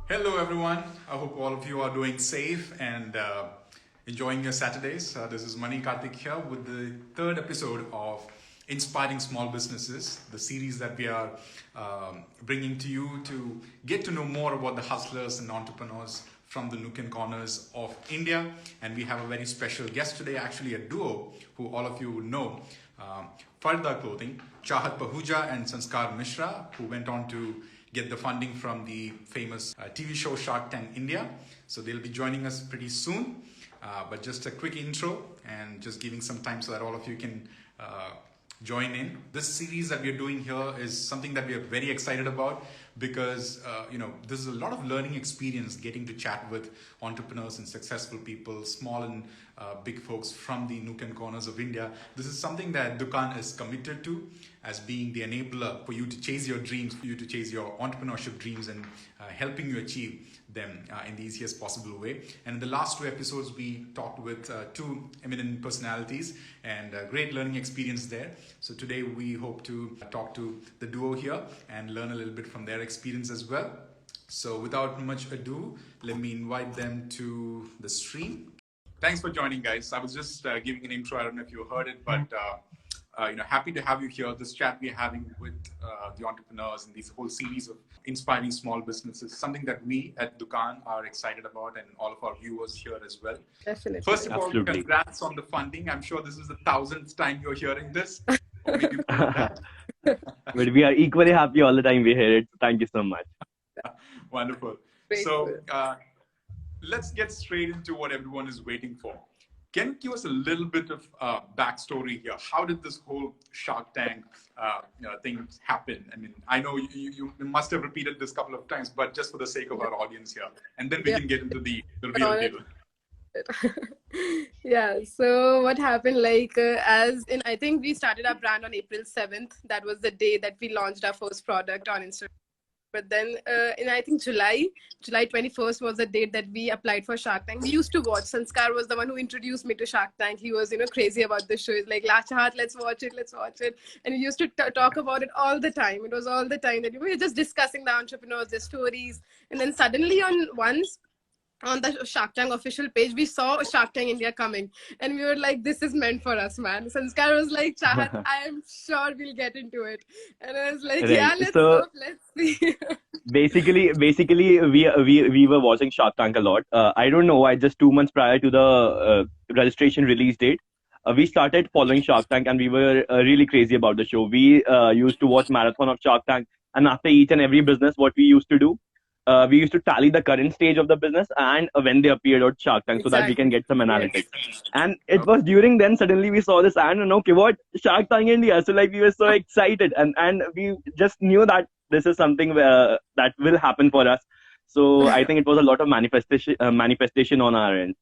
Hello, everyone. I hope all of you are doing safe and enjoying your Saturdays. This is Mani Karthik here with the third episode of Inspiring Small Businesses, the series that we are bringing to you to get to know more about the hustlers and entrepreneurs from the nook and corners of India. And we have a very special guest today, actually a duo who all of you would know. Farda Clothing, Chahat and Sanskar Mishra, who went on to get the funding from the famous TV show Shark Tank India. So they'll be joining us pretty soon. But just a quick intro and just giving some time so that all of you can join in. This series that we're doing here is something that we are very excited about because this is a lot of learning experience getting to chat with entrepreneurs and successful people, small and big folks from the nook and corners of India. This is something that Dukaan is committed to as being the enabler for you to chase your dreams, for you to chase your entrepreneurship dreams and helping you achieve them in the easiest possible way. And in the last two episodes, we talked with two eminent personalities and great learning experience there. So today we hope to talk to the duo here and learn a little bit from their experience as well. So without much ado, let me invite them to the stream. Thanks for joining, guys. I was just giving an intro. I don't know if you heard it, but happy to have you here. This chat we're having with the entrepreneurs in this whole series of inspiring small businesses, something that we at Dukaan are excited about and all of our viewers here as well. Definitely. First of all, Absolutely. congrats on the funding. I'm sure this is the 1,000th time you're hearing this. Or maybe more than that. But we are equally happy all the time we hear it. Thank you so much. Wonderful. Great. So let's get straight into what everyone is waiting for. Can you give us a little bit of backstory here? How did this whole Shark Tank thing happen? I mean, I know you must have repeated this a couple of times, but just for the sake of our audience here, and then we can get into the real deal. Yeah, so what happened, I think we started our brand on April 7th. That was the day that we launched our first product on Instagram. But then I think July 21st was the date that we applied for Shark Tank. We used to watch. Sanskar was the one who introduced me to Shark Tank. He was, crazy about the show. He's like, La Chahat, let's watch it. And we used to talk about it all the time. It was all the time that we were just discussing the entrepreneurs, their stories. And then suddenly on the Shark Tank official page, we saw Shark Tank India coming. And we were like, this is meant for us, man. Sanskar was like, Chahat, I am sure we'll get into it. And I was like, Right. yeah, let's So- go. Let's see. Basically, we were watching Shark Tank a lot. I don't know why. Just 2 months prior to the registration release date, we started following Shark Tank, and we were really crazy about the show. We used to watch marathon of Shark Tank, and after each and every business, what we used to do, we used to tally the current stage of the business and when they appeared on Shark Tank, so that we can get some analytics. And it was during then suddenly we saw this ad and okay, what Shark Tank India? So like we were so excited, and we just knew that this is something that will happen for us. So I think it was a lot of manifestation on our end.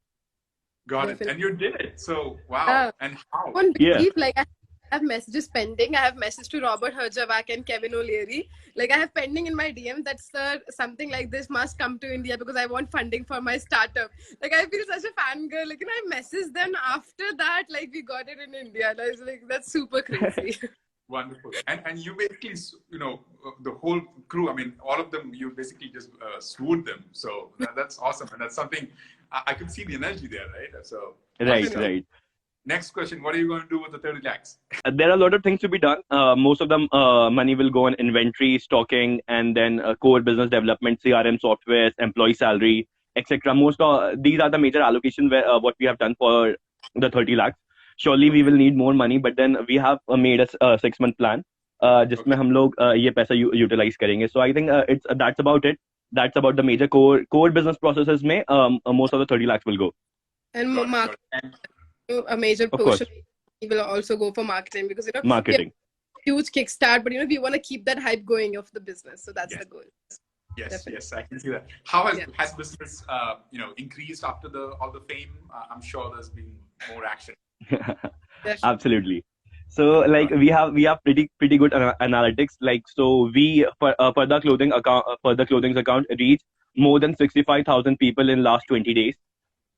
Got it. Definitely. And you did it. So, wow. Yeah. And how? I won't Yeah. believe, I have messages pending. I have messaged to Robert Herjavec and Kevin O'Leary. I have pending in my DM that, sir, something like this must come to India because I want funding for my startup. I feel such a fangirl. I messaged them after that, we got it in India. I was like, that's super crazy. Wonderful. And you basically, the whole crew, I mean, all of them, you basically just swooned them. So that's awesome. And that's something, I could see the energy there, right? So, Right. Next question, what are you going to do with the 30 lakhs? There are a lot of things to be done. Most of them money will go on inventory, stocking, and then core business development, CRM software, employee salary, etc. These are the major allocations where what we have done for the 30 lakhs. Surely we will need more money, but then we have made a 6-month plan जिसमें हम लोग ये पैसा utilize करेंगे. So I think that's about it. That's about the major core business processes में most of the 30 lakhs will go. And Got it, marketing, got it. a major Of course. portion will also go for marketing because, Marketing. huge kickstart, but we want to keep that hype going of the business. So that's Yes. the goal. Yes, Definitely. yes, I can see that. How has Yeah. has business increased after all the fame? I'm sure there's been more action. Absolutely. So like we have pretty good analytics. So we for the clothing's account reached more than 65,000 people in last 20 days.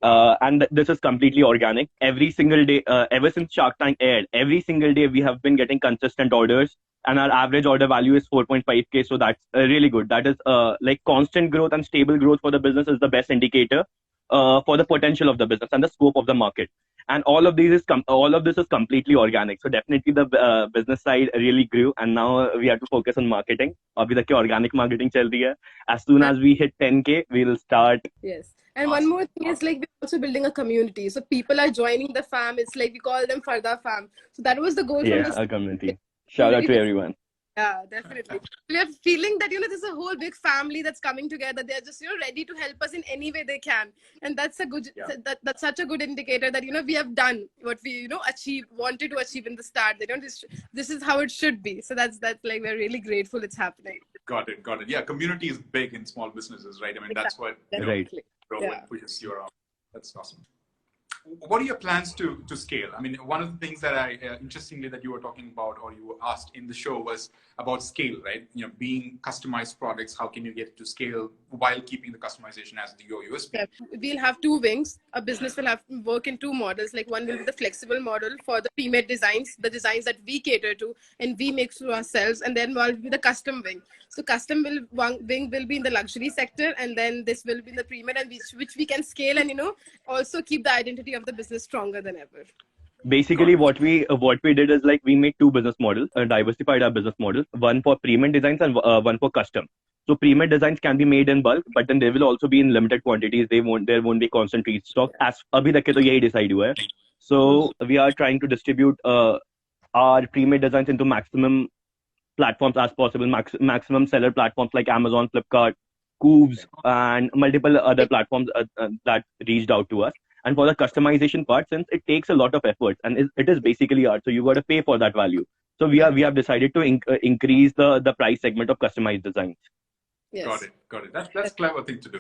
And this is completely organic. Every single day, ever since Shark Tank aired, every single day we have been getting consistent orders, and our average order value is 4.5K. So that's really good. That is like constant growth and stable growth for the business is the best indicator for the potential of the business and the scope of the market. And all of this is completely organic. So definitely the business side really grew, and now we have to focus on marketing. अभी तक की organic marketing चल रही है. As soon as we hit 10K, we'll start. Yes. And one more thing is like we're also building a community. So people are joining the fam. It's like we call them Farda Fam. So that was the goal from Yeah, the a community. Shout out to everyone. Yeah, definitely. We are feeling that, there's a whole big family that's coming together. They're just, ready to help us in any way they can. And that's a good, that's such a good indicator that, we have done what we, wanted to achieve in the start. They don't, this is how it should be. So that's like, we're really grateful it's happening. Got it. Yeah, community is big in small businesses, right? I mean, that's what pushes you around. That's awesome. What are your plans to scale? I mean, one of the things that interestingly, that you were talking about or you were asked in the show was about scale, right? Being customized products, how can you get to scale while keeping the customization as your USP? Yeah. We'll have two wings. A business will have to work in two models. Like one will be the flexible model for the pre-made designs, the designs that we cater to and we make to ourselves. And then one will be the custom wing. So custom wing will be in the luxury sector, and then this will be in the pre-made, and which we can scale and also keep the identity of the business stronger than ever. Basically, what we did is like we made two business models, diversified our business models, one for pre-made designs and one for custom. So pre-made designs can be made in bulk, but then they will also be in limited quantities. There won't be constant restock. As abhi tak ke to yahi decide hua hai. So we are trying to distribute our pre-made designs into maximum platforms as possible, maximum seller platforms like Amazon, Flipkart, Coobs, and multiple other platforms that reached out to us. And for the customization part, since it takes a lot of effort and it is basically art, so you got to pay for that value. So we have decided to increase the price segment of customized designs. Yes. Got it. That's a clever thing to do.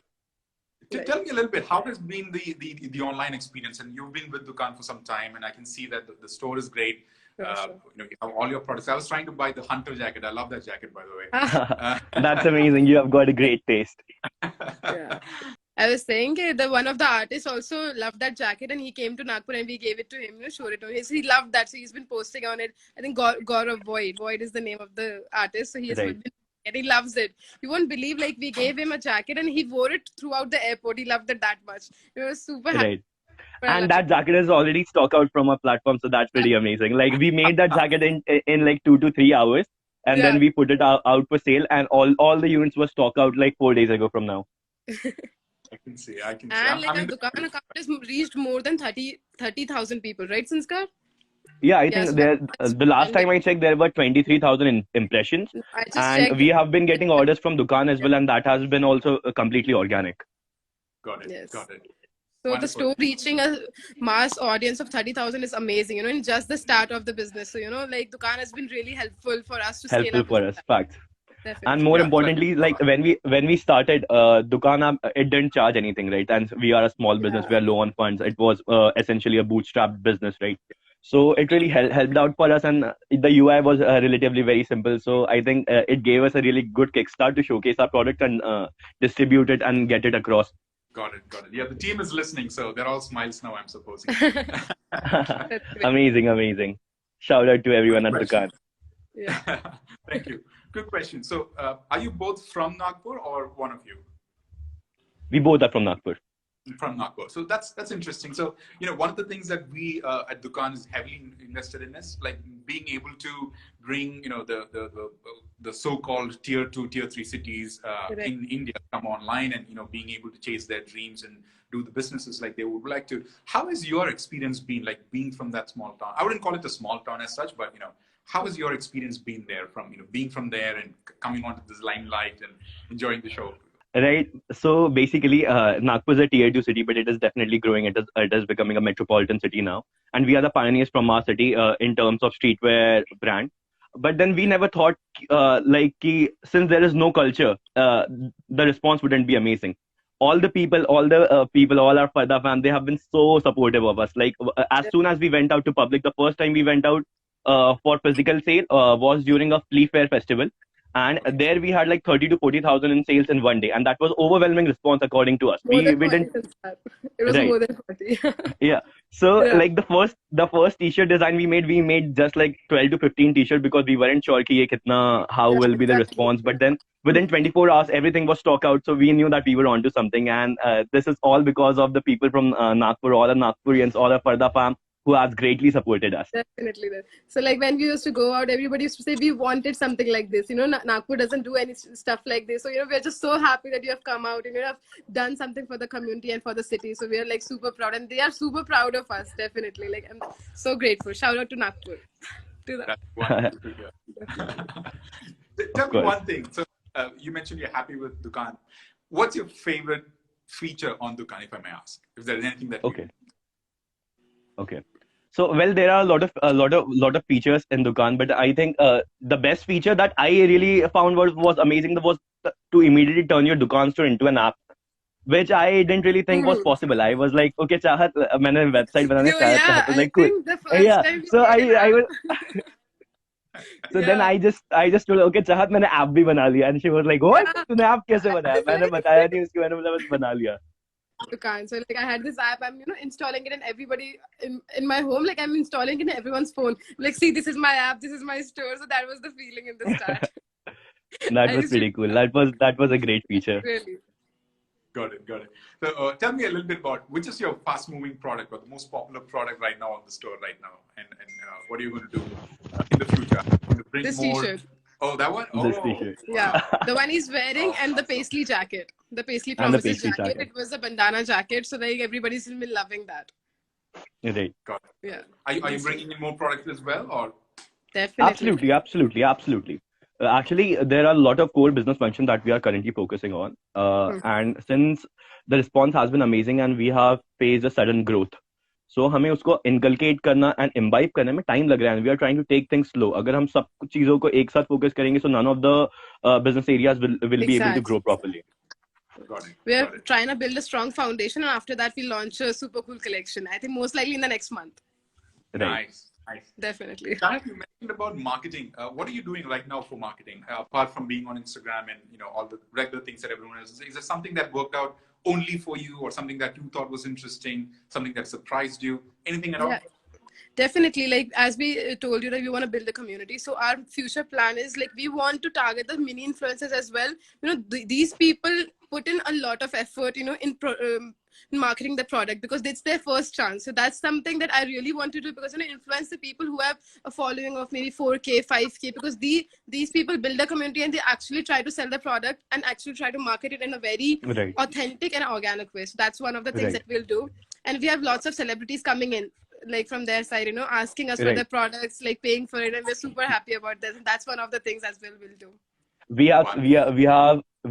Tell me a little bit, how has been the online experience? And you've been with Dukaan for some time, and I can see that the store is great. You have all your products. I was trying to buy the Hunter jacket. I love that jacket, by the way. That's amazing. You have got a great taste. Yeah. I was saying one of the artists also loved that jacket, and he came to Nagpur and we gave it to him, showed it to him. So he loved that. So he's been posting on it. I think Gaurav Void. Void is the name of the artist. So he has been, and he loves it. You won't believe, like, we gave him a jacket and he wore it throughout the airport. He loved it that much. He was super happy. Right. And that jacket is already stock out from our platform, so that's pretty amazing. Like, we made that jacket in like 2 to 3 hours, and then we put it out for sale, and all the units were stock out like 4 days ago from now. I can see. And like our Dukaan account has reached more than 30,000 people, right, Sanskar? Yeah, I think the last time I checked, there were 23,000 impressions, and we have been getting orders from Dukaan as well, and that has been also completely organic. Got it. Got it. So Wonderful. The store reaching a mass audience of 30,000 is amazing, in just the start of the business. So, like Dukaan has been really helpful for us to scale up. Helpful for us, facts. Definitely. And more importantly, like when we started, Dukaan, it didn't charge anything, right? And we are a small business, we are low on funds. It was essentially a bootstrap business, right? So it really helped out for us, and the UI was relatively very simple. So I think it gave us a really good kickstart to showcase our product and distribute it and get it across. Got it. Yeah, the team is listening, so they're all smiles now, I'm supposing. Amazing. Shout out to everyone at Dukaan. Yeah. Thank you. Good question. So, are you both from Nagpur or one of you? We both are from Nagpur. From Nagpur. So that's interesting. So, one of the things that we at Dukaan is heavily invested in is like being able to bring, the so-called tier 2, tier 3 cities in India come online and, being able to chase their dreams and do the businesses like they would like to. How has your experience been, like being from that small town? I wouldn't call it a small town as such, but, how has your experience been there from, being from there and coming onto this limelight and enjoying the show? Right. So basically, Nagpur is a tier 2 city, but it is definitely growing. It is becoming a metropolitan city now. And we are the pioneers from our city in terms of streetwear brand. But then we never thought, since there is no culture, the response wouldn't be amazing. All our Farda Fam, they have been so supportive of us. Like, as soon as we went out to public, the first time we went out for physical sale was during a flea fair festival. and there we had like 30 to 40,000 in sales in one day, and that was overwhelming response according to us. More than We 40 didn't. Sanskar. It was Right. more than 40. Yeah. So Yeah. like the first t-shirt design we made just like 12 to 15 t-shirt because we weren't sure ki ye kitna, how Yeah, will be the exactly. response. But then within 24 hours everything was stock out, so we knew that we were onto something. And this is all because of the people from Nagpur, all the Nagpurians, all the Farda Fam who has greatly supported us. Definitely. So like when we used to go out, everybody used to say we wanted something like this. Nagpur doesn't do any stuff like this. So we're just so happy that you have come out and you have done something for the community and for the city. So we are like super proud, and they are super proud of us. Definitely. Like I'm so grateful. Shout out to Nagpur. To that. That's wonderful to hear. Tell Of me course. one thing. So you mentioned you're happy with Dukaan. What's your favorite feature on Dukaan, if I may ask? If there is anything that Okay. Okay. So well, there are a lot of features in Dukaan, but I think the best feature that I really found was amazing was to immediately turn your Dukaan store into an app, which I didn't really think was possible. I was like, okay, Chahat, मैंने website बनाने started. Yeah, Chahat was I like, cool. think the first Yeah. time we So made an I app. was. So then Yeah. I just told her, okay, Chahat, मैंने app भी बना लिया, and she was like, what? Yeah. तूने app कैसे बनाया? मैंने बताया नहीं उसको, मैंने बोला बस बना लिया. Dukaan. So like I had this app, I'm installing it, and everybody in my home, like I'm installing it in everyone's phone. Like, see, this is my app, this is my store. So that was the feeling in the start. That I was used to pretty cool. That was a great feature. really. Got it, got it. So tell me a little bit about which is your fast-moving product or the most popular product right now on the store right now, and what are you going to do in the future? Are you going to bring This more? t-shirt. Oh, that one. This Oh, t-shirt. Yeah, the one he's wearing Oh, and the awesome. paisley jacket. The paisley And the promises paisley jacket. jacket. It was a bandana jacket. So like everybody's been loving that. Right. Got it. Yeah. Are you bringing in more products as well, or? Definitely. Absolutely. Actually, there are a lot of core business functions that we are currently focusing on. And since the response has been amazing and we have faced a sudden growth, so हमें उसको inculcate करना and imbibe करने में time लग रहा है. We are trying to take things slow. अगर हम सब चीजों को एक साथ focus करेंगे, so none of the business areas will be able to grow Exactly. properly. Got it. We're Got it. trying to build a strong foundation, and after that we launch a super cool collection. I think most likely in the next month. Right. Nice. Nice. Definitely. Chahat, you mentioned about marketing. What are you doing right now for marketing, apart from being on Instagram and all the regular things that everyone else is? Is there something that worked out only for you, or something that you thought was interesting, something that surprised you? Anything at all? Yeah. Definitely, like as we told you that we want to build a community. So our future plan is like we want to target the mini influencers as well. These people put in a lot of effort, in marketing the product because it's their first chance. So that's something that I really want to do because influence the people who have a following of maybe 4K, 5K, because these people build a community and they actually try to sell the product and actually try to market it in a very Right. authentic and organic way. So that's one of the things Right. that we'll do. And we have lots of celebrities coming in, like from their side, asking us for Right. their products, like paying for it, and we're super happy about that. And that's one of the things as well we'll do. We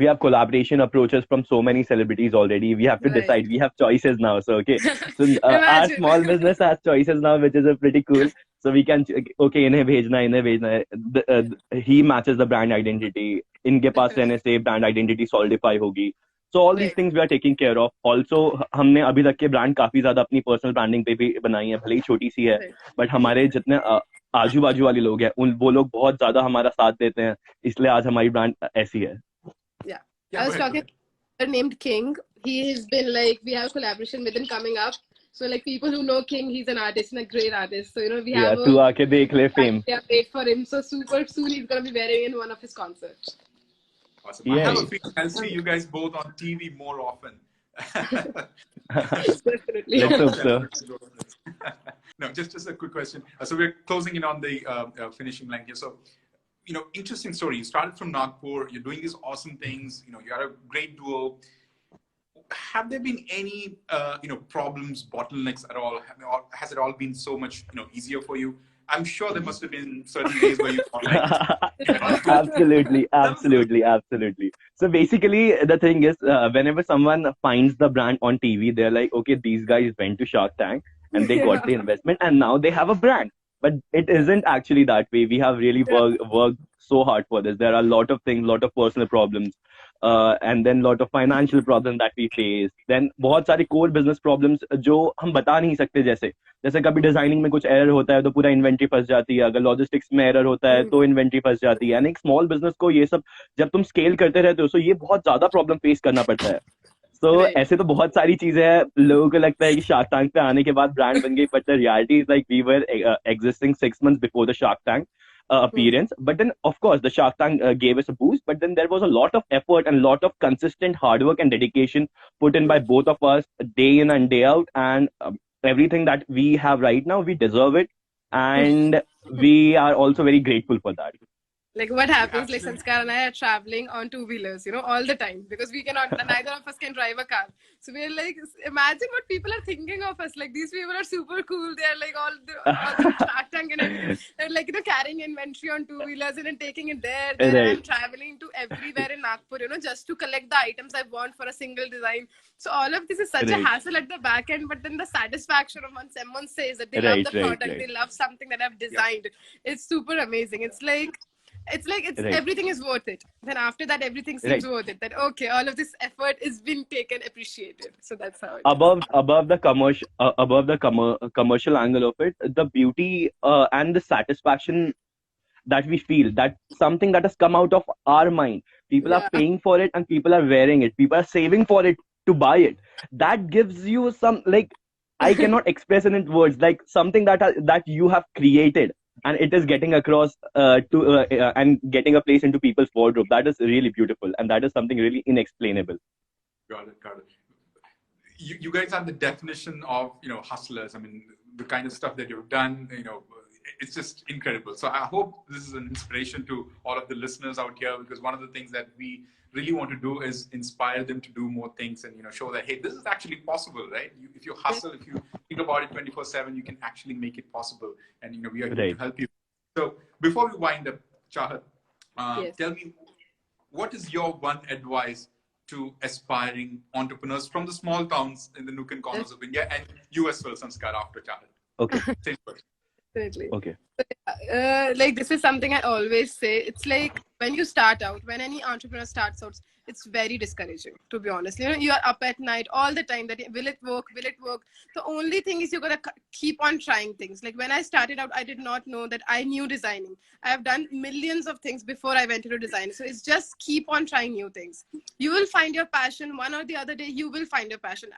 have collaboration approaches from so many celebrities already. We have to Right. decide. We have choices now. So okay, so our Imagine. small business has choices now, which is a pretty cool. So we can okay इन्हें भेजना है, इन्हें भेजना है. He matches the brand identity. इनके पास रहने से brand identity solidify होगी. So all these Right. things we are taking care of. Also हमने अभी तक के brand काफी ज्यादा अपनी personal branding पे भी बनाई है, भले ही छोटी सी है, Right. but हमारे जितने आजू बाजू वाले लोग हैं वो लोग बहुत ज्यादा हमारा साथ देते हैं, इसलिए आज हमारी ब्रांड ऐसी है. Yeah. Yeah, I was go ahead, talking to a guy named King. He has been like, we have a collaboration with him coming up. So like people who know King, he's an artist and a great artist. So we Yeah, have तू आके देख ले fame. yeah, paid for him. So super soon he's gonna be wearing in one of his concerts. Awesome. I have a Yay. feeling I'll see you guys both on TV more often. Definitely. Let's hope so. No, just a quick question. So we're closing in on the finishing line here. So, interesting story. You started from Nagpur. You're doing these awesome things. You are a great duo. Have there been any, problems, bottlenecks at all? Has it all been so much, easier for you? I'm sure there must have been certain days where you thought like, Absolutely. So basically, the thing is, whenever someone finds the brand on TV, they're like, okay, these guys went to Shark Tank and they got the investment and now they have a brand. but it isn't actually that way. We have really worked so hard for this. There are a lot of things, lot of personal problems, and then lot of financial problems that we face. Then बहुत सारे core business problems जो हम बता नहीं सकते, जैसे जैसे कभी डिजाइनिंग में कुछ एरर होता है तो पूरा इन्वेंट्री फंस जाती है, अगर लॉजिस्टिक्स में एरर होता है तो इन्वेंट्री फंस जाती है, यानी एक स्मॉल बिजनेस को ये सब जब तुम स्केल करते रहते हो तो ये बहुत ज्यादा प्रॉब्लम फेस करना पड़ता है. तो ऐसे तो बहुत सारी चीजें हैं. लोगों को लगता है कि शार्क टैंक पे आने के बाद ब्रांड बन गई, but the reality is like we were existing 6 months before the shark tank appearance. But then of course the Shark Tank gave us a boost, but then there was a lot of effort and lot of consistent hard work and dedication put in by both of us day in and day out, and everything that we have right now, we deserve it, and we are also very grateful for that. Like what happens, like Sanskar and I are traveling on 2-wheelers, all the time, because we cannot, neither of us can drive a car. So we're like, imagine what people are thinking of us. Like, these people are super cool. They're like all the Shark Tank and everything. They're like, carrying inventory on 2-wheelers and then taking it there. Then Right. I'm traveling to everywhere in Nagpur, just to collect the items I want for a single design. So all of this is such a Right. hassle at the back end, but then the satisfaction of when someone says that they love Right, the right, product, right. they love something that I've designed. It's super amazing. It's like Right. everything is worth it. Then after that, everything seems Right. worth it. That okay, all of this effort is been taken, appreciated. So that's how it is. Above the commercial angle of it, the beauty and the satisfaction that we feel, that something that has come out of our mind, people are Yeah. paying for it and people are wearing it, people are saving for it to buy it, that gives you some, like, I cannot express it in words, like something that you have created and it is getting across and getting a place into people's wardrobe. That is really beautiful, and that is something really inexplainable. Got it. You guys are the definition of hustlers. I mean, the kind of stuff that you've done, it's just incredible. So I hope this is an inspiration to all of the listeners out here, because one of the things that we really want to do is inspire them to do more things and show that, hey, this is actually possible, right? If you hustle, if you think about it 24/7, you can actually make it possible, and we are here Right. to help you. So before we wind up, Chahat, Yes. tell me, what is your one advice to aspiring entrepreneurs from the small towns in the nook and corners of India, and you as well, Sanskar, after Chahat? Okay. Same question. Definitely. Okay. Like this is something I always say. It's like when you start out, when any entrepreneur starts out, it's very discouraging, to be honest. You are up at night all the time that will it work? The only thing is you gotta keep on trying things. Like when I started out, I did not know that I knew designing. I have done millions of things before I went into design. So it's just keep on trying new things. You will find your passion. One or the other day, you will find your passion.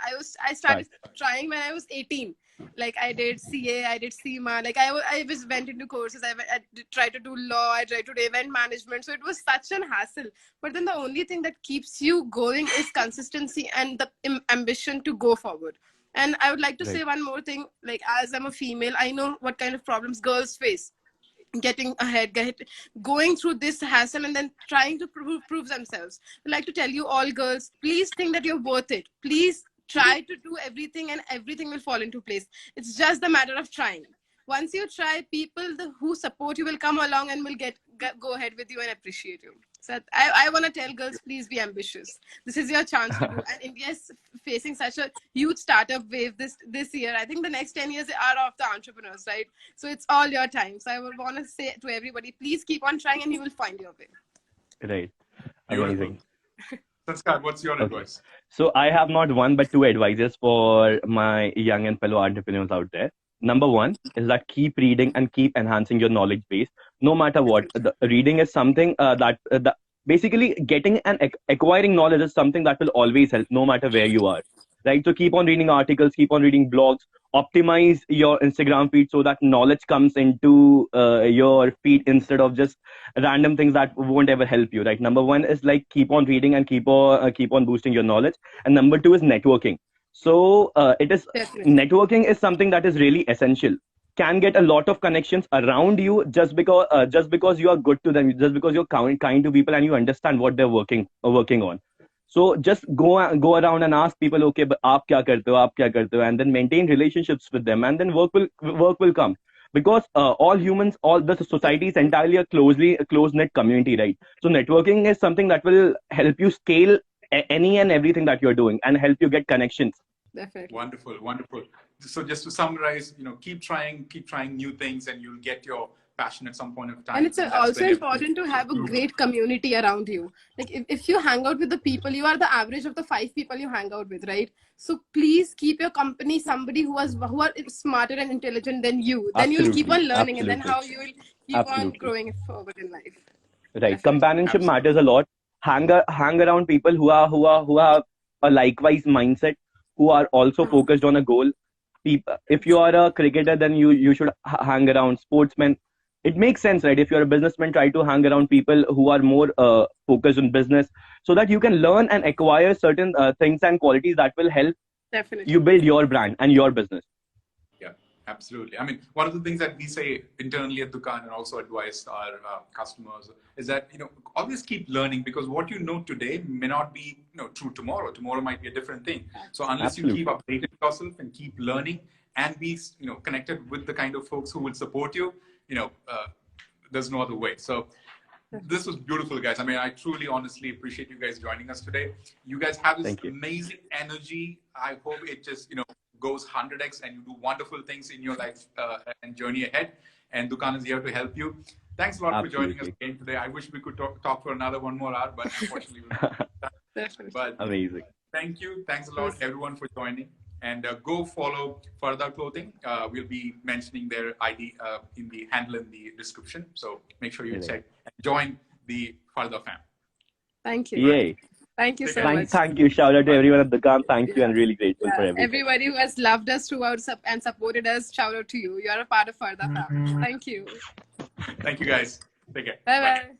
I started trying when I was 18. Like I did CA, I did CMA, like I just went into courses, I tried to do law, I tried to do event management. So it was such an hassle. But then the only thing that keeps you going is consistency and the ambition to go forward. And I would like to say one more thing, like as I'm a female, I know what kind of problems girls face. Getting ahead, going through this hassle and then trying to prove themselves. I'd like to tell you all girls, please think that you're worth it. Please try to do everything and everything will fall into place. It's just the matter of trying. Once you try, people who support you will come along and will go ahead with you and appreciate you. So I want to tell girls, please be ambitious. This is your chance to do. And India is facing such a huge startup wave this year. I think the next 10 years are of the entrepreneurs, right? So it's all your time. So I would want to say to everybody, please keep on trying and you will find your way. Right. Beautiful. Amazing. Sanskar, what's your advice? So I have not one but two advices for my young and fellow entrepreneurs out there. Number one is that keep reading and keep enhancing your knowledge base, no matter what. The reading is something that basically getting and acquiring knowledge is something that will always help, no matter where you are. Right? So keep on reading articles, keep on reading blogs, optimize your Instagram feed so that knowledge comes into your feed instead of just random things that won't ever help you. Right? Number one is like keep on reading and keep on boosting your knowledge, and number two is networking. So networking is something that is really essential. Can get a lot of connections around you just because you are good to them, just because you're kind to people and you understand what they're working on. So just go around and ask people, okay, but aap kya karte ho, and then maintain relationships with them, and then work will come. Because all humans, all the society is entirely a close-knit community, right? So networking is something that will help you scale any and everything that you're doing and help you get connections Definitely. Wonderful, wonderful. So just to summarize, keep trying new things, and you'll get your passion at some point of time. And it's That's also when everything important to have a will grow. great community around you. Like if you hang out with the people, you are the average of the 5 people you hang out with, right? So please keep your company somebody who are smarter and intelligent than you. Then you'll keep Absolutely, on learning, and then absolutely, how you will keep on absolutely. growing forward in life. Right. Definitely. Companionship Absolutely. matters a lot. Hang around people who have a likewise mindset, who are also focused on a goal. If you are a cricketer, then you should hang around sportsmen. It makes sense, right? If you're a businessman, try to hang around people who are more focused on business, so that you can learn and acquire certain things and qualities that will help Definitely. you build your brand and your business. Yeah, absolutely. I mean, one of the things that we say internally at Dukaan and also advise our customers is that, always keep learning, because what you know today may not be, true tomorrow. Tomorrow might be a different thing. So unless you keep Absolutely. updating yourself and keep learning and be, connected with the kind of folks who will support you, there's no other way. So this was beautiful, guys. I mean, I truly, honestly appreciate you guys joining us today. You guys have this Thank you. amazing energy. I hope it just, goes 100x and you do wonderful things in your life and journey ahead. And Dukaan is here to help you. Thanks a lot for joining us Absolutely. again today. I wish we could talk for another 1 more hour, but unfortunately, we're not. Definitely. But Amazing. thank you. Thanks a lot, everyone, for joining. And go follow Farda Clothing. We'll be mentioning their ID in the handle in the description. So make sure you check and join the Farda Fam. Thank you. Yay. Thank you so Thank, much. thank you. Shout out to everyone at Dukaan. Thank you, Yeah. and really grateful for Yeah. everything. Everybody who has loved us throughout and supported us, shout out to you. You are a part of Farda Fam. Thank you. Thank you, guys. Take care. Bye bye.